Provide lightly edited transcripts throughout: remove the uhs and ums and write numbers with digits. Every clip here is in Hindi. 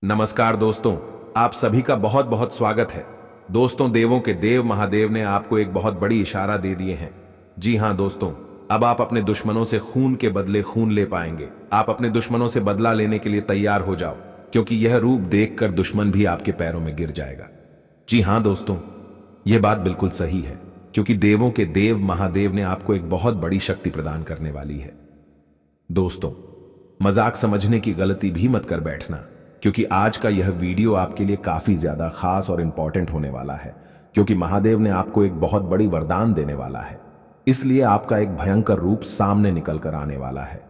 नमस्कार दोस्तों, आप सभी का बहुत बहुत स्वागत है। दोस्तों, देवों के देव महादेव ने आपको एक बहुत बड़ी इशारा दे दिए हैं। जी हां दोस्तों, अब आप अपने दुश्मनों से खून के बदले खून ले पाएंगे। आप अपने दुश्मनों से बदला लेने के लिए तैयार हो जाओ, क्योंकि यह रूप देखकर दुश्मन भी आपके पैरों में गिर जाएगा। जी हां दोस्तों, यह बात बिल्कुल सही है, क्योंकि देवों के देव महादेव ने आपको एक बहुत बड़ी शक्ति प्रदान करने वाली है। दोस्तों, मजाक समझने की गलती भी मत कर बैठना, क्योंकि आज का यह वीडियो आपके लिए काफी ज्यादा खास और इंपॉर्टेंट होने वाला है, क्योंकि महादेव ने आपको एक बहुत बड़ी वरदान देने वाला है। इसलिए आपका एक भयंकर रूप सामने निकल कर आने वाला है,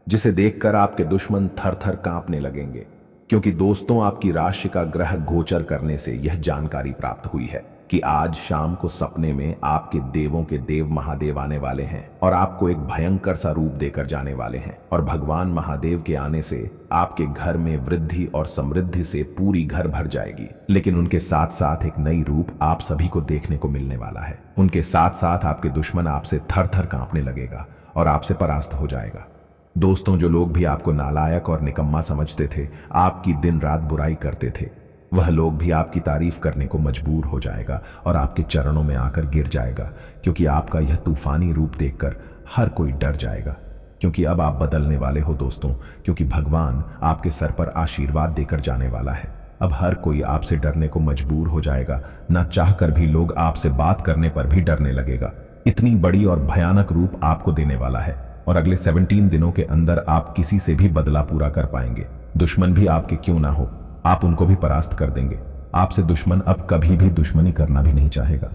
जिसे देखकर आपके दुश्मन थर थर कांपने लगेंगे। क्योंकि दोस्तों, आपकी राशि का ग्रह गोचर करने से यह जानकारी प्राप्त हुई है कि आज शाम को सपने में आपके देवों के देव महादेव आने वाले हैं और आपको एक भयंकर सा रूप देकर जाने वाले हैं। और भगवान महादेव के आने से आपके घर में वृद्धि और समृद्धि से पूरी घर भर जाएगी। लेकिन उनके साथ साथ एक नई रूप आप सभी को देखने को मिलने वाला है। उनके साथ साथ आपके दुश्मन आपसे थर थर कांपने लगेगा और आपसे परास्त हो जाएगा। दोस्तों, जो लोग भी आपको नालायक और निकम्मा समझते थे, आपकी दिन रात बुराई करते थे, वह लोग भी आपकी तारीफ करने को मजबूर हो जाएगा और आपके चरणों में आकर गिर जाएगा। क्योंकि आपका यह तूफानी रूप देखकर हर कोई डर जाएगा, क्योंकि अब आप बदलने वाले हो दोस्तों। क्योंकि भगवान आपके सर पर आशीर्वाद देकर जाने वाला है। अब हर कोई आपसे डरने को मजबूर हो जाएगा। ना चाहकर भी लोग आपसे बात करने पर भी डरने लगेगा। इतनी बड़ी और भयानक रूप आपको देने वाला है, और अगले 17 दिनों के अंदर आप किसी से भी बदला पूरा कर पाएंगे। दुश्मन भी आपके क्यों ना हो, आप उनको भी परास्त कर देंगे। आपसे दुश्मन अब कभी भी दुश्मनी करना भी नहीं चाहेगा।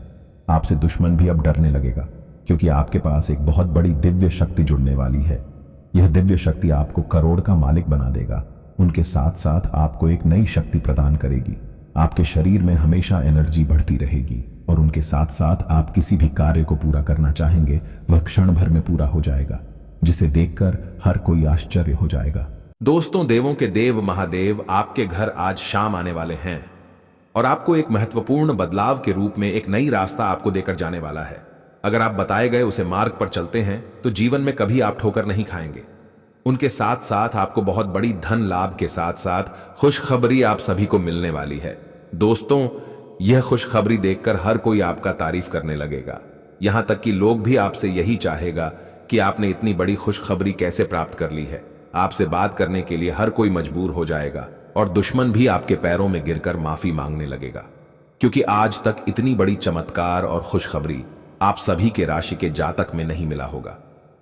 आपसे दुश्मन भी अब डरने लगेगा, क्योंकि आपके पास एक बहुत बड़ी दिव्य शक्ति जुड़ने वाली है। यह दिव्य शक्ति आपको करोड़ का मालिक बना देगा। उनके साथ साथ आपको एक नई शक्ति प्रदान करेगी। आपके शरीर में हमेशा एनर्जी बढ़ती रहेगी, और उनके साथ साथ आप किसी भी कार्य को पूरा करना चाहेंगे, वह क्षण भर में पूरा हो जाएगा, जिसे देखकर हर कोई आश्चर्य हो जाएगा। दोस्तों, देवों के देव महादेव आपके घर आज शाम आने वाले हैं और आपको एक महत्वपूर्ण बदलाव के रूप में एक नई रास्ता आपको देकर जाने वाला है। अगर आप बताए गए उसे मार्ग पर चलते हैं तो जीवन में कभी आप ठोकर नहीं खाएंगे। उनके साथ साथ आपको बहुत बड़ी धन लाभ के साथ साथ खुशखबरी आप सभी को मिलने वाली है। दोस्तों, यह खुशखबरी देखकर हर कोई आपका तारीफ करने लगेगा। यहां तक कि लोग भी आपसे यही चाहेगा कि आपने इतनी बड़ी खुशखबरी कैसे प्राप्त कर ली है। आपसे बात करने के लिए हर कोई मजबूर हो जाएगा, और दुश्मन भी आपके पैरों में गिरकर माफी मांगने लगेगा। क्योंकि आज तक इतनी बड़ी चमत्कार और खुशखबरी आप सभी के राशि के जातक में नहीं मिला होगा,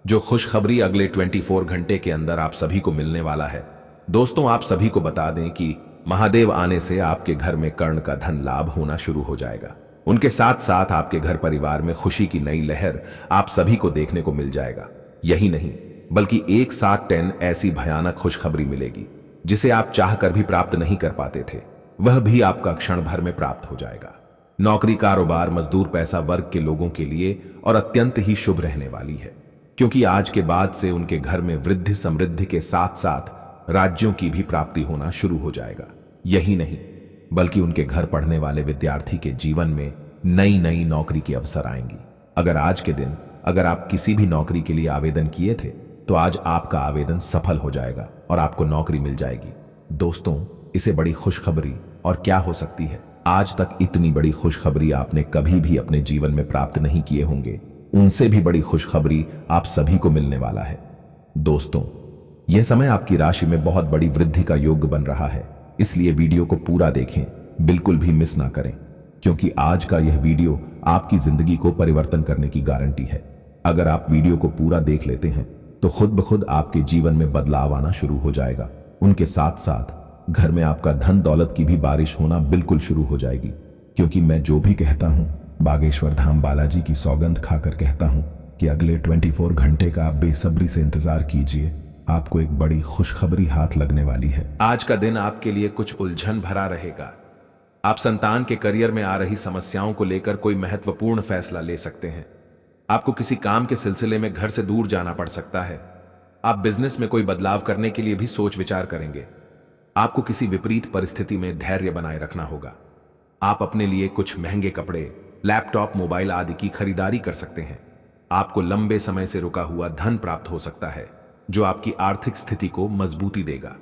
जो खुशखबरी अगले 24 घंटे के अंदर आप सभी को मिलने वाला है। दोस्तों, आप सभी को बता दें कि महादेव आने से आपके घर में कर्ण का धन लाभ होना शुरू हो जाएगा। उनके साथ साथ आपके घर परिवार में खुशी की नई लहर आप सभी को देखने को मिल जाएगा। यही नहीं, बल्कि एक साथ 10 ऐसी भयानक खुशखबरी मिलेगी जिसे आप चाहकर भी प्राप्त नहीं कर पाते थे। वह भी आपका क्षण भर में प्राप्त हो जाएगा। नौकरी, कारोबार, मजदूर, पैसा वर्ग के लोगों के लिए और अत्यंत ही शुभ रहने वाली है, क्योंकि आज के बाद से उनके घर में वृद्धि समृद्धि के साथ साथ राज्यों की भी प्राप्ति होना शुरू हो जाएगा। यही नहीं, बल्कि उनके घर पढ़ने वाले विद्यार्थी के जीवन में नई नई नौकरी के अवसर आएंगी। अगर आज के दिन अगर आप किसी भी नौकरी के लिए आवेदन किए थे, तो आज आपका आवेदन सफल हो जाएगा और आपको नौकरी मिल जाएगी। दोस्तों, इसे बड़ी खुशखबरी और क्या हो सकती है। आज तक इतनी बड़ी खुशखबरी आपने कभी भी अपने जीवन में प्राप्त नहीं किए होंगे। उनसे भी बड़ी खुशखबरी आप सभी को मिलने वाला है। दोस्तों, यह समय आपकी राशि में बहुत बड़ी वृद्धि का योग बन रहा है, इसलिए वीडियो को पूरा देखें, बिल्कुल भी मिस ना करें, क्योंकि आज का यह वीडियो आपकी जिंदगी को परिवर्तन करने की गारंटी है। अगर आप वीडियो को पूरा देख लेते हैं तो खुद ब खुद आपके जीवन में बदलाव आना शुरू हो जाएगा। उनके साथ साथ घर में आपका धन दौलत की भी बारिश होना बिल्कुल शुरू हो जाएगी। क्योंकि मैं जो भी कहता हूं, बागेश्वर धाम बालाजी की सौगंध खाकर कहता हूं कि अगले 24 घंटे का आप बेसब्री से इंतजार कीजिए। आपको एक बड़ी खुशखबरी हाथ लगने वाली है। आज का दिन आपके लिए कुछ उलझन भरा रहेगा। आप संतान के करियर में आ रही समस्याओं को लेकर कोई महत्वपूर्ण फैसला ले सकते हैं। आपको किसी काम के सिलसिले में घर से दूर जाना पड़ सकता है। आप बिजनेस में कोई बदलाव करने के लिए भी सोच विचार करेंगे। आपको किसी विपरीत परिस्थिति में धैर्य बनाए रखना होगा। आप अपने लिए कुछ महंगे कपड़े, लैपटॉप, मोबाइल आदि की खरीदारी कर सकते हैं। आपको लंबे समय से रुका हुआ धन प्राप्त हो सकता है, जो आपकी आर्थिक स्थिति को मजबूती देगा।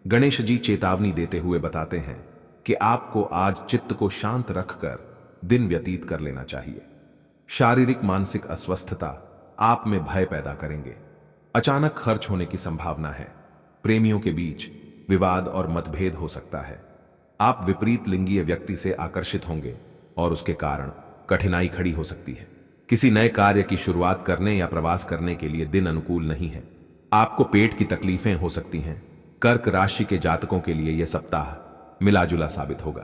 गणेश जी चेतावनी देते हुए बताते हैं कि आपको आज चित्त को शांत रखकर दिन व्यतीत कर लेना चाहिए। शारीरिक मानसिक अस्वस्थता आप में भय पैदा करेंगे। अचानक खर्च होने की संभावना है। प्रेमियों के बीच विवाद और मतभेद हो सकता है। आप विपरीत लिंगीय व्यक्ति से आकर्षित होंगे और उसके कारण कठिनाई खड़ी हो सकती है। किसी नए कार्य की शुरुआत करने या प्रवास करने के लिए दिन अनुकूल नहीं है। आपको पेट की तकलीफें हो सकती हैं। कर्क राशि के जातकों के लिए यह सप्ताह मिलाजुला साबित होगा।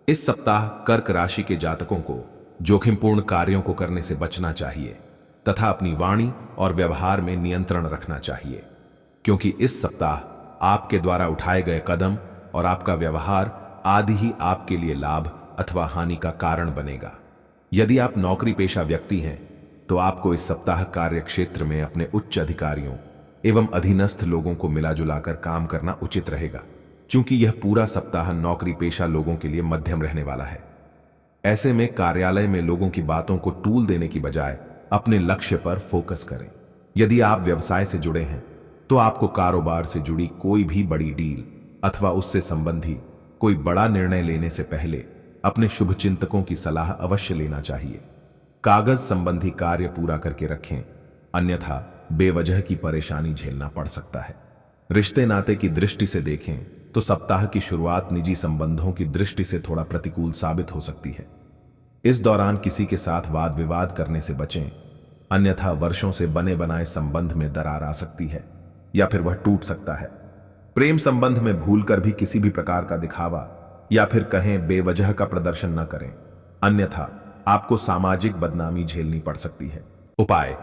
इस सप्ताह कर्क राशि के जातकों को जोखिमपूर्ण कार्यों को करने से बचना चाहिए तथा अपनी वाणी और व्यवहार में नियंत्रण रखना चाहिए, क्योंकि इस सप्ताह आपके द्वारा उठाए गए कदम और आपका व्यवहार आदि ही आपके लिए लाभ अथवा हानि का कारण बनेगा। यदि आप नौकरी पेशा व्यक्ति हैं तो आपको इस सप्ताह कार्य क्षेत्र में अपने उच्च अधिकारियों एवं अधीनस्थ लोगों को मिलाजुलाकर काम करना उचित रहेगा, क्योंकि यह पूरा सप्ताह नौकरी पेशा लोगों के लिए मध्यम रहने वाला है। ऐसे में कार्यालय में लोगों की बातों को टूल देने की बजाय अपने लक्ष्य पर फोकस करें। यदि आप व्यवसाय से जुड़े हैं तो आपको कारोबार से जुड़ी कोई भी बड़ी डील अथवा उससे संबंधी कोई बड़ा निर्णय लेने से पहले अपने शुभ चिंतकों की सलाह अवश्य लेना चाहिए। कागज संबंधी कार्य पूरा करके रखें, अन्यथा बेवजह की परेशानी झेलना पड़ सकता है। रिश्ते नाते की दृष्टि से देखें तो सप्ताह की शुरुआत निजी संबंधों की दृष्टि से थोड़ा प्रतिकूल साबित हो सकती है। इस दौरान किसी के साथ वाद विवाद करने से बचें, अन्यथा वर्षों से बने बनाए संबंध में दरार आ सकती है या फिर वह टूट सकता है। प्रेम संबंध में भूलकर भी किसी भी प्रकार का दिखावा या फिर कहें बेवजह का प्रदर्शन न करें, अन्यथा आपको सामाजिक बदनामी झेलनी पड़ सकती है। उपाय: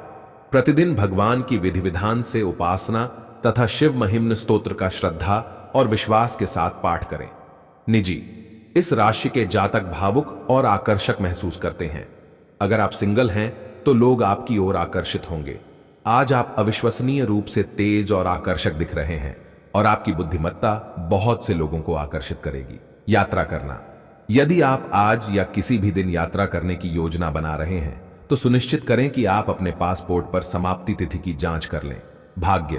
प्रतिदिन भगवान की विधि विधान से उपासना तथा शिव महिम्न स्तोत्र का श्रद्धा और विश्वास के साथ पाठ करें। निजी: इस राशि के जातक भावुक और आकर्षक महसूस करते हैं। अगर आप सिंगल हैं तो लोग आपकी ओर आकर्षित होंगे। आज आप अविश्वसनीय रूप से तेज और आकर्षक दिख रहे हैं और आपकी बुद्धिमत्ता बहुत से लोगों को आकर्षित करेगी। यात्रा करना: यदि आप आज या किसी भी दिन यात्रा करने की योजना बना रहे हैं तो सुनिश्चित करें कि आप अपने पासपोर्ट पर समाप्ति तिथि की जांच कर लें। भाग्य: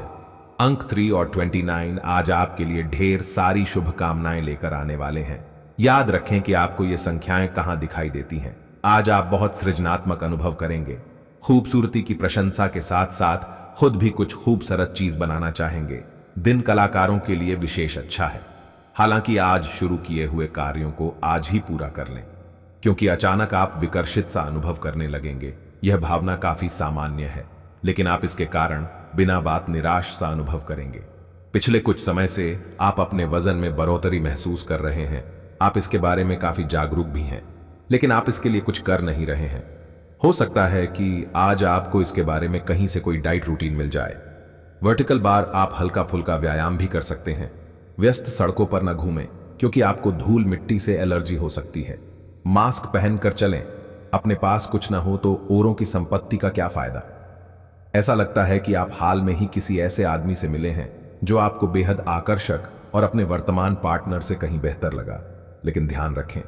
अंक 3 और 29 आज आपके लिए ढेर सारी शुभकामनाएं लेकर आने वाले हैं। याद रखें कि आपको ये संख्याएं कहां दिखाई देती हैं। आज आप बहुत सृजनात्मक अनुभव करेंगे। खूबसूरती की प्रशंसा के साथ साथ खुद भी कुछ खूबसूरत चीज बनाना चाहेंगे। दिन कलाकारों के लिए विशेष अच्छा है। हालांकि आज शुरू किए हुए कार्यों को आज ही पूरा कर लें, क्योंकि अचानक आप विकर्षित सा अनुभव करने लगेंगे। यह भावना काफी सामान्य है, लेकिन आप इसके कारण बिना बात निराश सा अनुभव करेंगे। पिछले कुछ समय से आप अपने वजन में बढ़ोतरी महसूस कर रहे हैं। आप इसके बारे में काफी जागरूक भी हैं, लेकिन आप इसके लिए कुछ कर नहीं रहे हैं। हो सकता है कि आज आपको इसके बारे में कहीं से कोई डाइट रूटीन मिल जाए। वर्टिकल बार: आप हल्का फुल्का व्यायाम भी कर सकते हैं। व्यस्त सड़कों पर न घूमें, क्योंकि आपको धूल मिट्टी से एलर्जी हो सकती है। मास्क पहनकर चलें। अपने पास कुछ न हो तो औरों की संपत्ति का क्या फायदा। ऐसा लगता है कि आप हाल में ही किसी ऐसे आदमी से मिले हैं जो आपको बेहद आकर्षक और अपने वर्तमान पार्टनर से कहीं बेहतर लगा, लेकिन ध्यान रखें,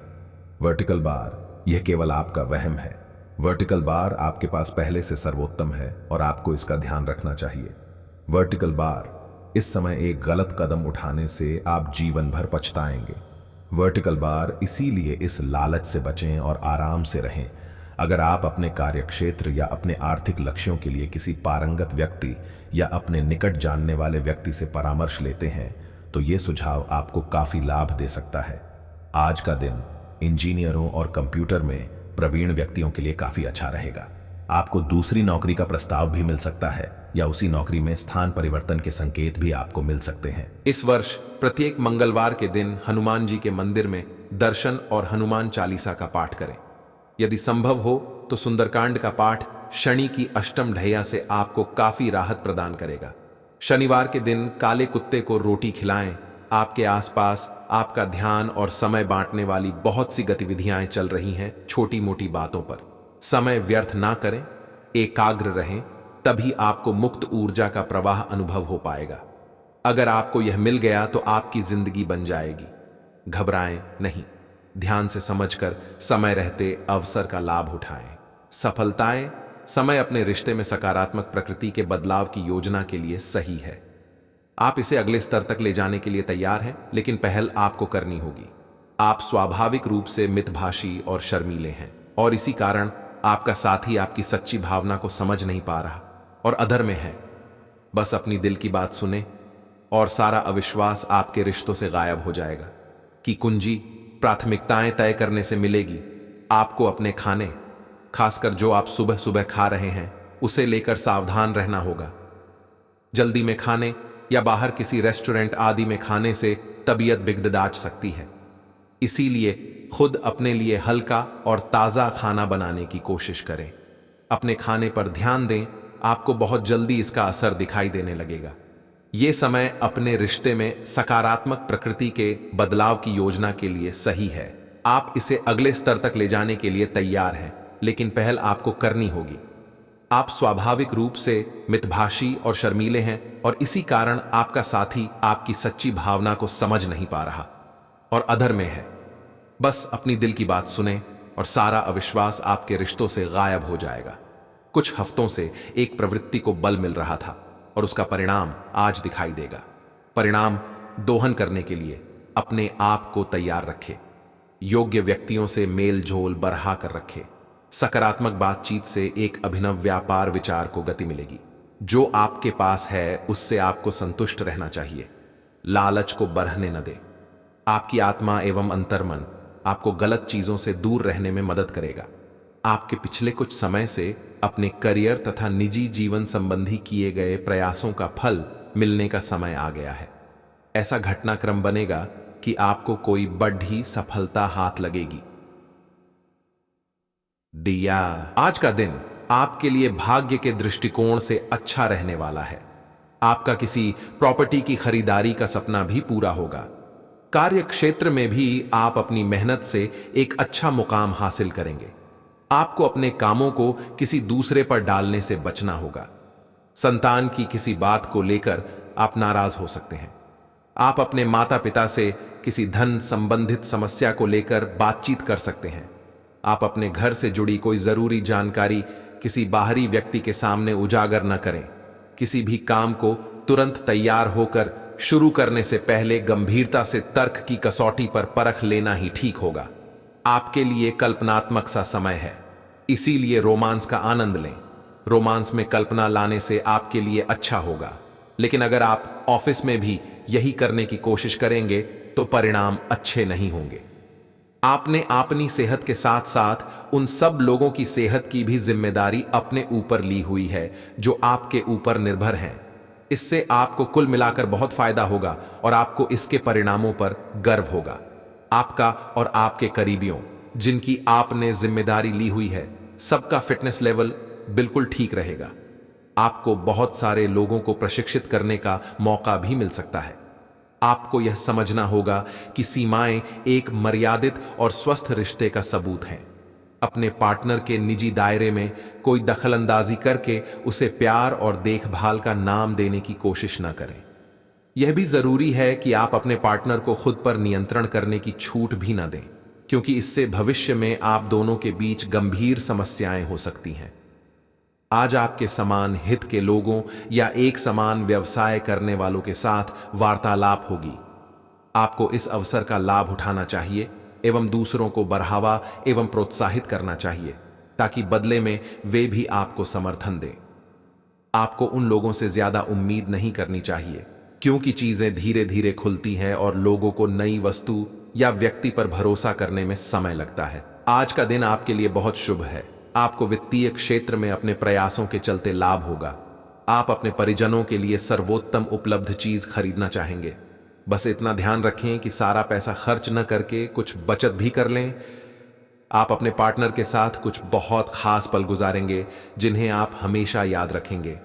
वर्टिकल बार यह केवल आपका वहम है। वर्टिकल बार आपके पास पहले से सर्वोत्तम है और आपको इसका ध्यान रखना चाहिए। वर्टिकल बार: इस समय एक गलत कदम उठाने से आप जीवन भर पछताएंगे। वर्टिकल बार: इसीलिए इस लालच से बचें और आराम से रहें। अगर आप अपने कार्यक्षेत्र या अपने आर्थिक लक्ष्यों के लिए किसी पारंगत व्यक्ति या अपने निकट जानने वाले व्यक्ति से परामर्श लेते हैं तो ये सुझाव आपको काफी लाभ दे सकता है। आज का दिन इंजीनियरों और कंप्यूटर में प्रवीण व्यक्तियों के लिए काफी अच्छा रहेगा। आपको दूसरी नौकरी का प्रस्ताव भी मिल सकता है या उसी नौकरी में स्थान परिवर्तन के संकेत भी आपको मिल सकते हैं। इस वर्ष प्रत्येक मंगलवार के दिन हनुमान जी के मंदिर में दर्शन और हनुमान चालीसा का पाठ करें। यदि संभव हो तो सुंदरकांड का पाठ शनि की अष्टम ढैया से आपको काफी राहत प्रदान करेगा। शनिवार के दिन काले कुत्ते को रोटी खिलाएं। आपके आसपास आपका ध्यान और समय बांटने वाली बहुत सी गतिविधियां चल रही हैं। छोटी मोटी बातों पर समय व्यर्थ ना करें, एकाग्र रहें, तभी आपको मुक्त ऊर्जा का प्रवाह अनुभव हो पाएगा। अगर आपको यह मिल गया तो आपकी जिंदगी बन जाएगी। घबराएं नहीं, ध्यान से समझकर समय रहते अवसर का लाभ उठाएं। सफलताएं: समय अपने रिश्ते में सकारात्मक प्रकृति के बदलाव की योजना के लिए सही है। आप इसे अगले स्तर तक ले जाने के लिए तैयार हैं, लेकिन पहल आपको करनी होगी। आप स्वाभाविक रूप से मितभाषी और शर्मीले हैं, और इसी कारण आपका साथी आपकी सच्ची भावना को समझ नहीं पा रहा और अधर में है। बस अपनी दिल की बात सुने और सारा अविश्वास आपके रिश्तों से गायब हो जाएगा। कि कुंजी प्राथमिकताएं तय करने से मिलेगी। आपको अपने खाने, खासकर जो आप सुबह सुबह खा रहे हैं, उसे लेकर सावधान रहना होगा। जल्दी में खाने या बाहर किसी रेस्टोरेंट आदि में खाने से तबीयत बिगड़ सकती है। इसीलिए खुद अपने लिए हल्का और ताज़ा खाना बनाने की कोशिश करें। अपने खाने पर ध्यान दें, आपको बहुत जल्दी इसका असर दिखाई देने लगेगा। ये समय अपने रिश्ते में सकारात्मक प्रकृति के बदलाव की योजना के लिए सही है। आप इसे अगले स्तर तक ले जाने के लिए तैयार हैं, लेकिन पहल आपको करनी होगी। आप स्वाभाविक रूप से मितभाषी और शर्मीले हैं, और इसी कारण आपका साथी आपकी सच्ची भावना को समझ नहीं पा रहा और अधर में है। बस अपनी दिल की बात सुने और सारा अविश्वास आपके रिश्तों से गायब हो जाएगा। कुछ हफ्तों से एक प्रवृत्ति को बल मिल रहा था और उसका परिणाम आज दिखाई देगा। परिणाम दोहन करने के लिए अपने आप को तैयार रखें। योग्य व्यक्तियों से मेल झोल बढ़ा कर रखें। सकारात्मक बातचीत से एक अभिनव व्यापार विचार को गति मिलेगी। जो आपके पास है उससे आपको संतुष्ट रहना चाहिए। लालच को बढ़ने न दें। आपकी आत्मा एवं अंतर्मन आपको गलत चीजों से दूर रहने में मदद करेगा। आपके पिछले कुछ समय से अपने करियर तथा निजी जीवन संबंधी किए गए प्रयासों का फल मिलने का समय आ गया है। ऐसा घटनाक्रम बनेगा कि आपको कोई बड़ी सफलता हाथ लगेगी। दिया, आज का दिन आपके लिए भाग्य के दृष्टिकोण से अच्छा रहने वाला है। आपका किसी प्रॉपर्टी की खरीदारी का सपना भी पूरा होगा। कार्य क्षेत्र में भी आप अपनी मेहनत से एक अच्छा मुकाम हासिल करेंगे। आपको अपने कामों को किसी दूसरे पर डालने से बचना होगा। संतान की किसी बात को लेकर आप नाराज हो सकते हैं। आप अपने माता पिता से किसी धन संबंधित समस्या को लेकर बातचीत कर सकते हैं। आप अपने घर से जुड़ी कोई जरूरी जानकारी किसी बाहरी व्यक्ति के सामने उजागर न करें। किसी भी काम को तुरंत तैयार होकर शुरू करने से पहले गंभीरता से तर्क की कसौटी पर परख लेना ही ठीक होगा। आपके लिए कल्पनात्मक सा समय है, इसीलिए रोमांस का आनंद लें। रोमांस में कल्पना लाने से आपके लिए अच्छा होगा, लेकिन अगर आप ऑफिस में भी यही करने की कोशिश करेंगे तो परिणाम अच्छे नहीं होंगे। आपने अपनी सेहत के साथ साथ उन सब लोगों की सेहत की भी जिम्मेदारी अपने ऊपर ली हुई है जो आपके ऊपर निर्भर हैं। इससे आपको कुल मिलाकर बहुत फायदा होगा और आपको इसके परिणामों पर गर्व होगा। आपका और आपके करीबियों जिनकी आपने जिम्मेदारी ली हुई है, सबका फिटनेस लेवल बिल्कुल ठीक रहेगा। आपको बहुत सारे लोगों को प्रशिक्षित करने का मौका भी मिल सकता है। आपको यह समझना होगा कि सीमाएं एक मर्यादित और स्वस्थ रिश्ते का सबूत हैं। अपने पार्टनर के निजी दायरे में कोई दखलंदाजी करके उसे प्यार और देखभाल का नाम देने की कोशिश न करें। यह भी जरूरी है कि आप अपने पार्टनर को खुद पर नियंत्रण करने की छूट भी न दें, क्योंकि इससे भविष्य में आप दोनों के बीच गंभीर समस्याएं हो सकती हैं। आज आपके समान हित के लोगों या एक समान व्यवसाय करने वालों के साथ वार्तालाप होगी। आपको इस अवसर का लाभ उठाना चाहिए एवं दूसरों को बढ़ावा एवं प्रोत्साहित करना चाहिए, ताकि बदले में वे भी आपको समर्थन दें। आपको उन लोगों से ज्यादा उम्मीद नहीं करनी चाहिए, क्योंकि चीजें धीरे धीरे खुलती हैं और लोगों को नई वस्तु या व्यक्ति पर भरोसा करने में समय लगता है। आज का दिन आपके लिए बहुत शुभ है। आपको वित्तीय क्षेत्र में अपने प्रयासों के चलते लाभ होगा। आप अपने परिजनों के लिए सर्वोत्तम उपलब्ध चीज खरीदना चाहेंगे। बस इतना ध्यान रखें कि सारा पैसा खर्च न करके कुछ बचत भी कर लें। आप अपने पार्टनर के साथ कुछ बहुत खास पल गुजारेंगे जिन्हें आप हमेशा याद रखेंगे।